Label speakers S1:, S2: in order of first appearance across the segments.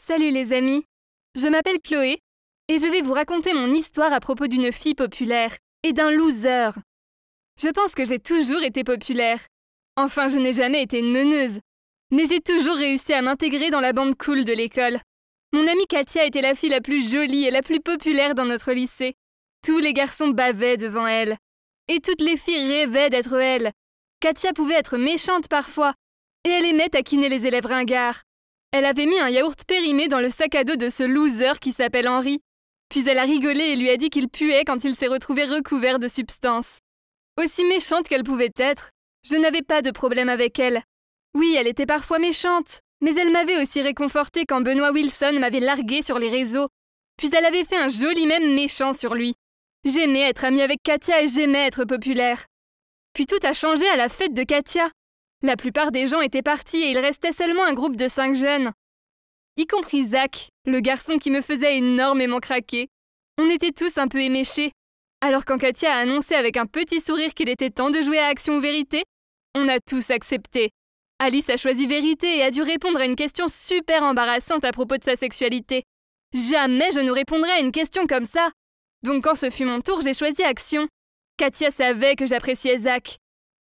S1: Salut les amis, je m'appelle Chloé et je vais vous raconter mon histoire à propos d'une fille populaire et d'un loser. Je pense que j'ai toujours été populaire. Enfin, je n'ai jamais été une meneuse, mais j'ai toujours réussi à m'intégrer dans la bande cool de l'école. Mon amie Katia était la fille la plus jolie et la plus populaire dans notre lycée. Tous les garçons bavaient devant elle. Et toutes les filles rêvaient d'être elle. Katia pouvait être méchante parfois, et elle aimait taquiner les élèves ringards. Elle avait mis un yaourt périmé dans le sac à dos de ce loser qui s'appelle Henri. Puis elle a rigolé et lui a dit qu'il puait quand il s'est retrouvé recouvert de substances. Aussi méchante qu'elle pouvait être, je n'avais pas de problème avec elle. Oui, elle était parfois méchante, mais elle m'avait aussi réconfortée quand Benoît Wilson m'avait larguée sur les réseaux. Puis elle avait fait un joli mème méchant sur lui. J'aimais être amie avec Katia et j'aimais être populaire. Puis tout a changé à la fête de Katia. La plupart des gens étaient partis et il restait seulement un groupe de 5 jeunes. Y compris Zach, le garçon qui me faisait énormément craquer. On était tous un peu éméchés. Alors quand Katia a annoncé avec un petit sourire qu'il était temps de jouer à Action ou Vérité, on a tous accepté. Alice a choisi Vérité et a dû répondre à une question super embarrassante à propos de sa sexualité. Jamais je ne répondrais à une question comme ça. Donc quand ce fut mon tour, j'ai choisi Action. Katia savait que j'appréciais Zach.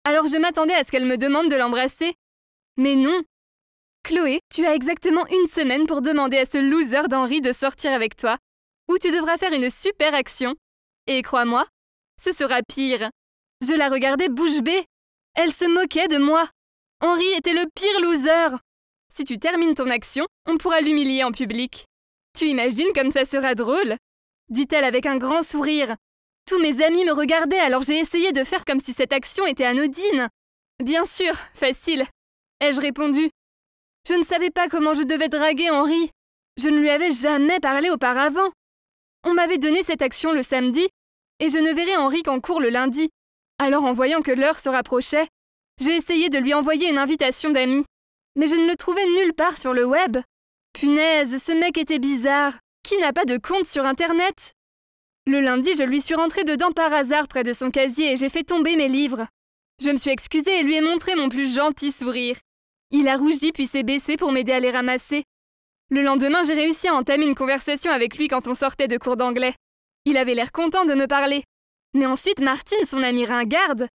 S1: Alors je m'attendais à ce qu'elle me demande de l'embrasser. Mais non. Chloé, tu as exactement 1 semaine pour demander à ce loser d'Henri de sortir avec toi, ou tu devras faire une super action. Et crois-moi, ce sera pire. Je la regardais bouche bée. Elle se moquait de moi. Henri était le pire loser. Si tu termines ton action, on pourra l'humilier en public. Tu imagines comme ça sera drôle ? Dit-elle avec un grand sourire. Tous mes amis me regardaient, alors j'ai essayé de faire comme si cette action était anodine. Bien sûr, facile, ai-je répondu. Je ne savais pas comment je devais draguer Henri. Je ne lui avais jamais parlé auparavant. On m'avait donné cette action le samedi, et je ne verrai Henri qu'en cours le lundi. Alors en voyant que l'heure se rapprochait, j'ai essayé de lui envoyer une invitation d'amis. Mais je ne le trouvais nulle part sur le web. Punaise, ce mec était bizarre. Qui n'a pas de compte sur Internet ? Le lundi, je lui suis rentrée dedans par hasard près de son casier et j'ai fait tomber mes livres. Je me suis excusée et lui ai montré mon plus gentil sourire. Il a rougi puis s'est baissé pour m'aider à les ramasser. Le lendemain, j'ai réussi à entamer une conversation avec lui quand on sortait de cours d'anglais. Il avait l'air content de me parler. Mais ensuite, Martine, son amie ringarde,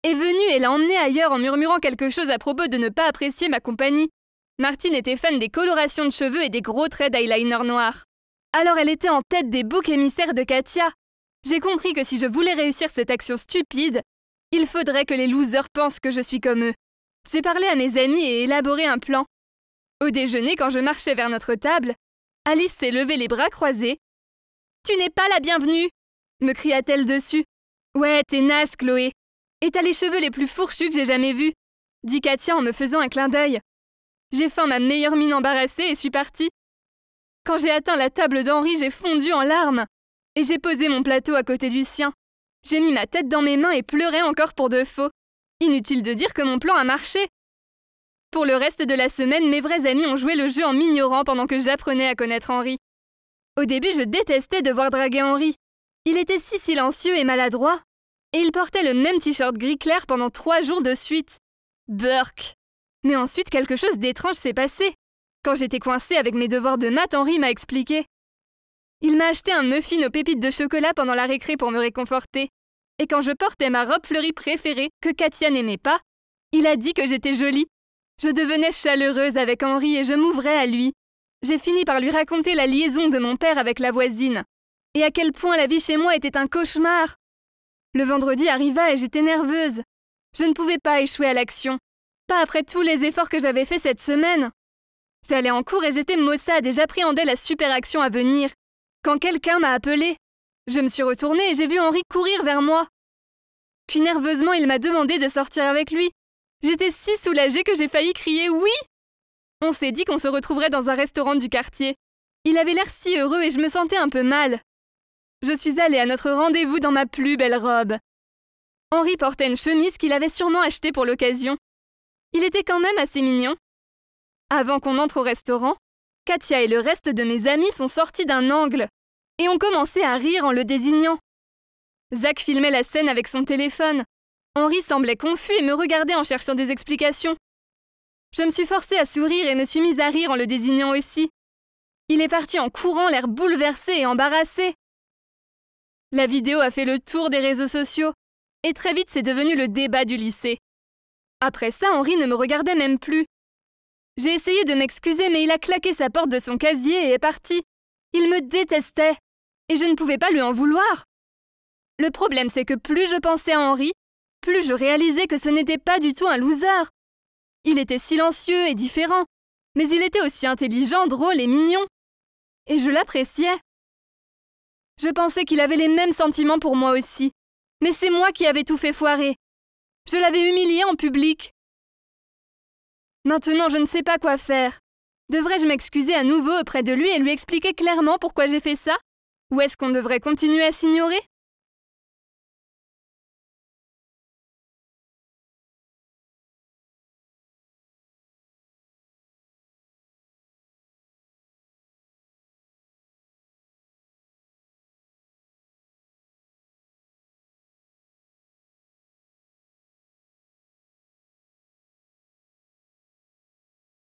S1: est venue et l'a emmené ailleurs en murmurant quelque chose à propos de ne pas apprécier ma compagnie. Martine était fan des colorations de cheveux et des gros traits d'eyeliner noirs. Alors elle était en tête des boucs émissaires de Katia. J'ai compris que si je voulais réussir cette action stupide, il faudrait que les losers pensent que je suis comme eux. J'ai parlé à mes amis et élaboré un plan. Au déjeuner, quand je marchais vers notre table, Alice s'est levée les bras croisés. « Tu n'es pas la bienvenue !» me cria-t-elle dessus. « Ouais, t'es naze, Chloé. Et t'as les cheveux les plus fourchus que j'ai jamais vus !» dit Katia en me faisant un clin d'œil. J'ai fait ma meilleure mine embarrassée et suis partie. Quand j'ai atteint la table d'Henri, j'ai fondu en larmes. Et j'ai posé mon plateau à côté du sien. J'ai mis ma tête dans mes mains et pleurais encore pour de faux. Inutile de dire que mon plan a marché. Pour le reste de la semaine, mes vrais amis ont joué le jeu en m'ignorant pendant que j'apprenais à connaître Henri. Au début, je détestais devoir draguer Henri. Il était si silencieux et maladroit. Et il portait le même t-shirt gris clair pendant 3 jours de suite. Burk. Mais ensuite, quelque chose d'étrange s'est passé. Quand j'étais coincée avec mes devoirs de maths, Henri m'a expliqué. Il m'a acheté un muffin aux pépites de chocolat pendant la récré pour me réconforter. Et quand je portais ma robe fleurie préférée, que Katia n'aimait pas, il a dit que j'étais jolie. Je devenais chaleureuse avec Henri et je m'ouvrais à lui. J'ai fini par lui raconter la liaison de mon père avec la voisine. Et à quel point la vie chez moi était un cauchemar. Le vendredi arriva et j'étais nerveuse. Je ne pouvais pas échouer à l'action. Pas après tous les efforts que j'avais faits cette semaine. J'allais en cours et j'étais maussade et j'appréhendais la super action à venir. Quand quelqu'un m'a appelée, je me suis retournée et j'ai vu Henri courir vers moi. Puis nerveusement, il m'a demandé de sortir avec lui. J'étais si soulagée que j'ai failli crier « oui !» On s'est dit qu'on se retrouverait dans un restaurant du quartier. Il avait l'air si heureux et je me sentais un peu mal. Je suis allée à notre rendez-vous dans ma plus belle robe. Henri portait une chemise qu'il avait sûrement achetée pour l'occasion. Il était quand même assez mignon. Avant qu'on entre au restaurant, Katia et le reste de mes amis sont sortis d'un angle et ont commencé à rire en le désignant. Zach filmait la scène avec son téléphone. Henri semblait confus et me regardait en cherchant des explications. Je me suis forcée à sourire et me suis mise à rire en le désignant aussi. Il est parti en courant, l'air bouleversé et embarrassé. La vidéo a fait le tour des réseaux sociaux, et très vite c'est devenu le débat du lycée. Après ça, Henri ne me regardait même plus. J'ai essayé de m'excuser, mais il a claqué sa porte de son casier et est parti. Il me détestait, et je ne pouvais pas lui en vouloir. Le problème, c'est que plus je pensais à Henri, plus je réalisais que ce n'était pas du tout un loser. Il était silencieux et différent, mais il était aussi intelligent, drôle et mignon. Et je l'appréciais. Je pensais qu'il avait les mêmes sentiments pour moi aussi, mais c'est moi qui avais tout fait foirer. Je l'avais humilié en public. Maintenant, je ne sais pas quoi faire. Devrais-je m'excuser à nouveau auprès de lui et lui expliquer clairement pourquoi j'ai fait ça? Ou est-ce qu'on devrait continuer à s'ignorer?